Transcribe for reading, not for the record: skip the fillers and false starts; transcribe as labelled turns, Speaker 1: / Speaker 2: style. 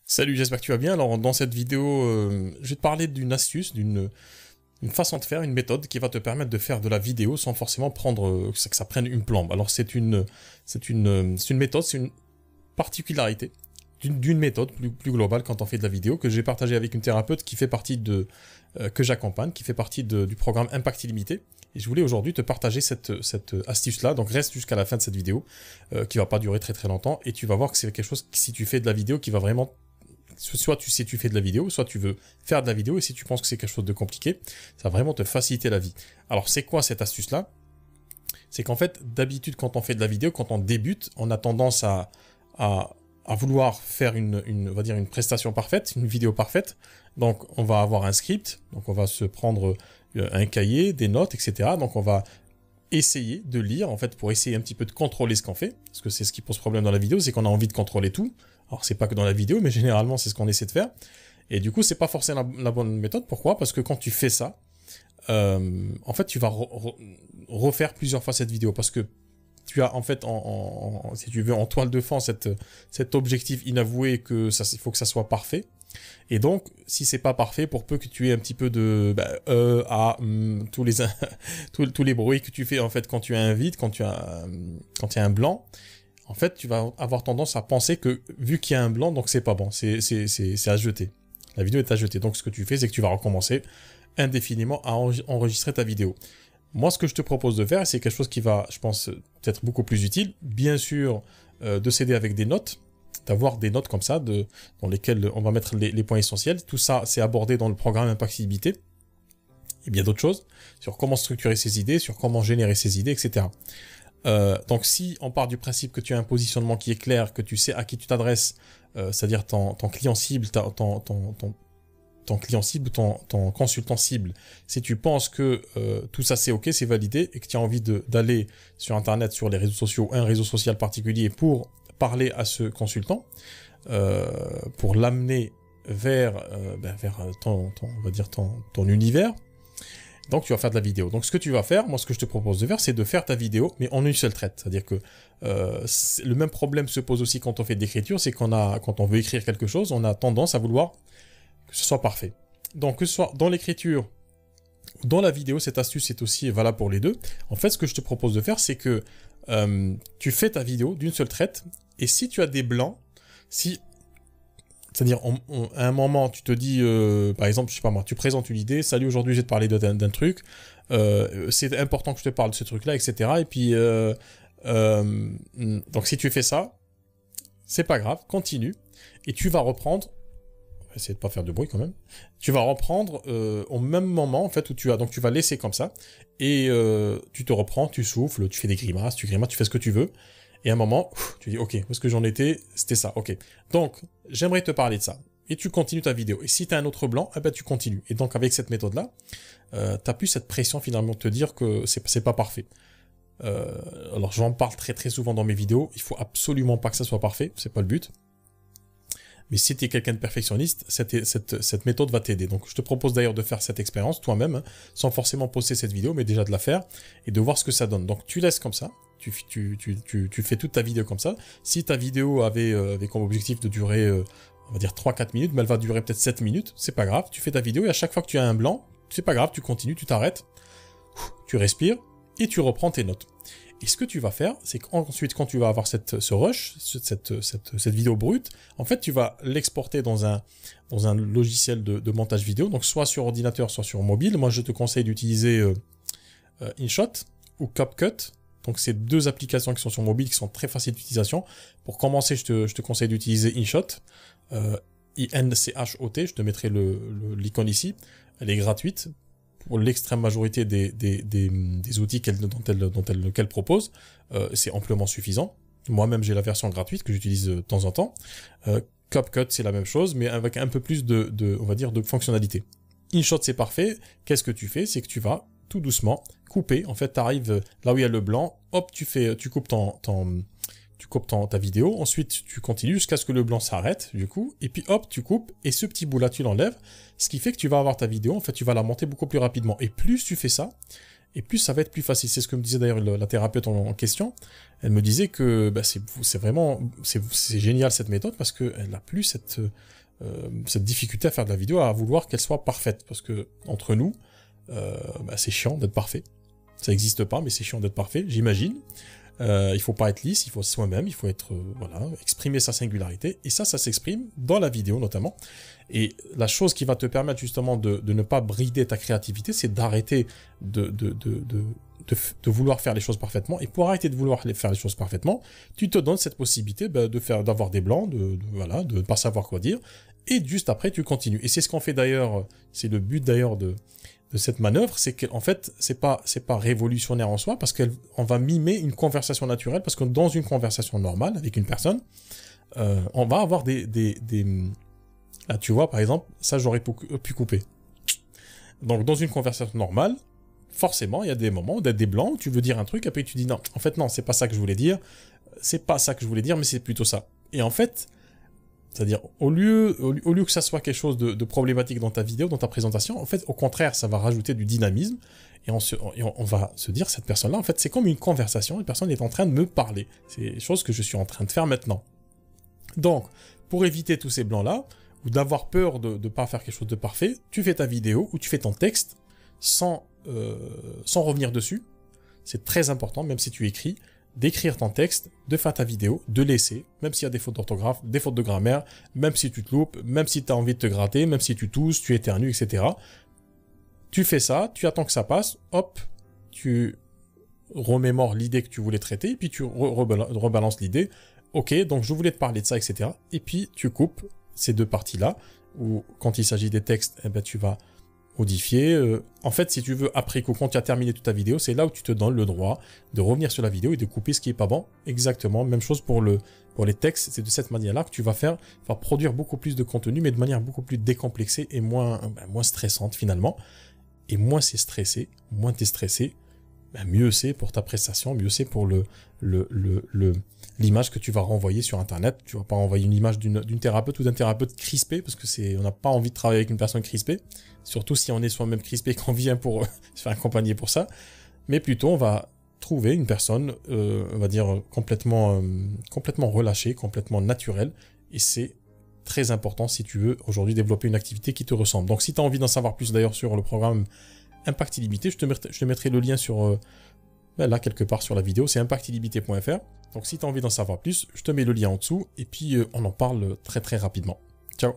Speaker 1: Salut, j'espère que tu vas bien. Alors, dans cette vidéo, je vais te parler d'une astuce, d'une façon de faire, une méthode qui va te permettre de faire de la vidéo sans forcément prendre que ça prenne une plombe. Alors, c'est une méthode, c'est une particularité d'une méthode plus globale quand on fait de la vidéo que j'ai partagé avec une thérapeute qui fait partie que j'accompagne, qui fait partie du programme Impact Illimité. Et je voulais aujourd'hui te partager cette astuce-là. Donc reste jusqu'à la fin de cette vidéo, qui va pas durer très très longtemps. Et tu vas voir que c'est quelque chose, si tu fais de la vidéo, qui va vraiment... Soit tu sais tu fais de la vidéo, soit tu veux faire de la vidéo. Et si tu penses que c'est quelque chose de compliqué, ça va vraiment te faciliter la vie. Alors c'est quoi cette astuce-là? C'est qu'en fait, d'habitude, quand on fait de la vidéo, quand on débute, on a tendance à vouloir faire on va dire une prestation parfaite, une vidéo parfaite. Donc, on va avoir un script, donc on va se prendre un cahier, des notes, etc. Donc, on va essayer de lire, en fait, pour essayer un petit peu de contrôler ce qu'on fait, parce que c'est ce qui pose problème dans la vidéo, c'est qu'on a envie de contrôler tout. Alors, c'est pas que dans la vidéo, mais généralement, c'est ce qu'on essaie de faire. Et du coup, c'est pas forcément la bonne méthode. Pourquoi? Parce que quand tu fais ça, en fait, tu vas refaire plusieurs fois cette vidéo, parce que tu as en fait, si tu veux, en toile de fond, cet objectif inavoué que il faut que ça soit parfait. Et donc, si c'est pas parfait, pour peu que tu aies un petit peu de tous les bruits que tu fais en fait quand tu as un vide, quand tu as un blanc, en fait, tu vas avoir tendance à penser que vu qu'il y a un blanc, donc c'est pas bon, c'est à jeter. La vidéo est à jeter. Donc, ce que tu fais, c'est que tu vas recommencer indéfiniment à enregistrer ta vidéo. Moi, ce que je te propose de faire, c'est quelque chose qui va, je pense, être beaucoup plus utile. Bien sûr, de s'aider avec des notes, d'avoir des notes comme ça, dans lesquelles on va mettre les points essentiels. Tout ça, c'est abordé dans le programme Impact Illimité. Et bien d'autres choses, sur comment structurer ses idées, sur comment générer ses idées, etc. Donc, si on part du principe que tu as un positionnement qui est clair, que tu sais à qui tu t'adresses, c'est-à-dire ton client cible, ton client cible, ton consultant cible, si tu penses que tout ça c'est ok, c'est validé, et que tu as envie d'aller sur internet, sur les réseaux sociaux, un réseau social particulier pour parler à ce consultant, pour l'amener vers on va dire ton univers, donc tu vas faire de la vidéo. Donc ce que tu vas faire, moi ce que je te propose de faire, c'est de faire ta vidéo, mais en une seule traite. C'est-à-dire que le même problème se pose aussi quand on fait de l'écriture, c'est quand on veut écrire quelque chose, on a tendance à vouloir que ce soit parfait. Donc, que ce soit dans l'écriture ou dans la vidéo, cette astuce est aussi valable pour les deux. En fait, ce que je te propose de faire, c'est que tu fais ta vidéo d'une seule traite, et si tu as des blancs, c'est-à-dire à un moment, tu te dis, par exemple, je sais pas moi, tu présentes une idée, salut, aujourd'hui je vais te parler d'un truc, c'est important que je te parle de ce truc-là, etc. Et puis, donc si tu fais ça, c'est pas grave, continue, et tu vas reprendre. Essayer de pas faire de bruit quand même. Tu vas reprendre au même moment en fait où donc tu vas laisser comme ça, et tu te reprends, tu souffles, tu fais des grimaces, tu fais ce que tu veux, et à un moment tu dis ok, où est-ce que j'en étais, c'était ça, ok. Donc j'aimerais te parler de ça, et tu continues ta vidéo. Et si tu as un autre blanc, eh ben tu continues. Et donc avec cette méthode là, t'as plus cette pression finalement de te dire que c'est pas parfait. Alors j'en parle très très souvent dans mes vidéos, il faut absolument pas que ça soit parfait, c'est pas le but. Mais si tu es quelqu'un de perfectionniste, cette méthode va t'aider. Donc je te propose d'ailleurs de faire cette expérience toi-même, hein, sans forcément poster cette vidéo, mais déjà de la faire et de voir ce que ça donne. Donc tu laisses comme ça, tu fais toute ta vidéo comme ça. Si ta vidéo avait comme objectif de durer, on va dire 3-4 minutes, mais elle va durer peut-être 7 minutes, c'est pas grave, tu fais ta vidéo, et à chaque fois que tu as un blanc, c'est pas grave, tu continues, tu t'arrêtes, tu respires, et tu reprends tes notes. Et ce que tu vas faire, c'est qu'ensuite, quand tu vas avoir ce rush, cette vidéo brute, en fait, tu vas l'exporter dans un logiciel de montage vidéo, donc soit sur ordinateur, soit sur mobile. Moi, je te conseille d'utiliser InShot ou CapCut. Donc, c'est deux applications qui sont sur mobile, qui sont très faciles d'utilisation. Pour commencer, je te conseille d'utiliser InShot, INCHOT, je te mettrai l'icône ici. Elle est gratuite. Pour l'extrême majorité des outils qu'elle propose, c'est amplement suffisant. Moi-même, j'ai la version gratuite que j'utilise de temps en temps. CapCut, c'est la même chose, mais avec un peu plus on va dire, de fonctionnalité. InShot, c'est parfait. Qu'est-ce que tu fais? C'est que tu vas tout doucement couper. En fait, tu arrives là où il y a le blanc. Hop, tu coupes ta vidéo. Ensuite, tu continues jusqu'à ce que le blanc s'arrête, du coup. Et puis, hop, tu coupes. Et ce petit bout-là, tu l'enlèves. Ce qui fait que tu vas avoir ta vidéo. En fait, tu vas la monter beaucoup plus rapidement. Et plus tu fais ça, et plus ça va être plus facile. C'est ce que me disait d'ailleurs la thérapeute en question. Elle me disait que bah, c'est vraiment c'est génial cette méthode parce qu'elle n'a plus cette difficulté à faire de la vidéo, à vouloir qu'elle soit parfaite. Parce que entre nous, bah, c'est chiant d'être parfait. Ça n'existe pas, mais c'est chiant d'être parfait, j'imagine. Il faut pas être lisse, il faut être soi-même, il faut être voilà, exprimer sa singularité, et ça s'exprime dans la vidéo notamment. Et la chose qui va te permettre justement de ne pas brider ta créativité, c'est d'arrêter de vouloir faire les choses parfaitement. Et pour arrêter de vouloir faire les choses parfaitement, tu te donnes cette possibilité d'avoir des blancs, voilà, de ne pas savoir quoi dire, et juste après tu continues. Et c'est ce qu'on fait d'ailleurs, c'est le but d'ailleurs de cette manœuvre, c'est qu'en fait, c'est pas révolutionnaire en soi, parce qu'on va mimer une conversation naturelle, parce que dans une conversation normale, avec une personne, on va avoir là, tu vois, par exemple, ça, j'aurais pu couper. Donc, dans une conversation normale, forcément, il y a des moments, des blancs, où tu veux dire un truc, après tu dis non, en fait, non, c'est pas ça que je voulais dire, mais c'est plutôt ça. Et en fait, c'est-à-dire, au lieu que ça soit quelque chose de problématique dans ta vidéo, dans ta présentation, en fait, au contraire, ça va rajouter du dynamisme, et on va se dire, cette personne-là, en fait, c'est comme une conversation, une personne est en train de me parler. C'est des choses que je suis en train de faire maintenant. Donc, pour éviter tous ces blancs-là, ou d'avoir peur de ne pas faire quelque chose de parfait, tu fais ta vidéo, ou tu fais ton texte, sans revenir dessus. C'est très important, même si tu écris, d'écrire ton texte, de faire ta vidéo, de laisser, même s'il y a des fautes d'orthographe, des fautes de grammaire, même si tu te loupes, même si tu as envie de te gratter, même si tu tousses, tu éternues, etc. Tu fais ça, tu attends que ça passe, hop, tu remémores l'idée que tu voulais traiter, et puis tu rebalances l'idée. Ok, donc je voulais te parler de ça, etc. Et puis tu coupes ces deux parties-là, où quand il s'agit des textes, eh ben, tu vas modifier. En fait, si tu veux, après coup, quand tu as terminé toute ta vidéo, c'est là où tu te donnes le droit de revenir sur la vidéo et de couper ce qui est pas bon. Exactement, même chose pour les textes. C'est de cette manière-là que tu vas produire beaucoup plus de contenu, mais de manière beaucoup plus décomplexée et moins stressante finalement. Et moins c'est stressé, moins t'es stressé, mieux c'est pour ta prestation, mieux c'est pour l'image que tu vas renvoyer sur Internet. Tu vas pas renvoyer une image d'une thérapeute ou d'un thérapeute crispé, parce que on n'a pas envie de travailler avec une personne crispée, surtout si on est soi-même crispé et qu'on vient pour se faire accompagner pour ça. Mais plutôt, on va trouver une personne, on va dire, complètement relâchée, complètement naturelle, et c'est très important si tu veux aujourd'hui développer une activité qui te ressemble. Donc si tu as envie d'en savoir plus d'ailleurs sur le programme Impact Illimité, je te mettrai le lien sur là quelque part sur la vidéo, c'est impactillimité.fr. Donc si tu as envie d'en savoir plus, je te mets le lien en dessous et puis on en parle très très rapidement. Ciao.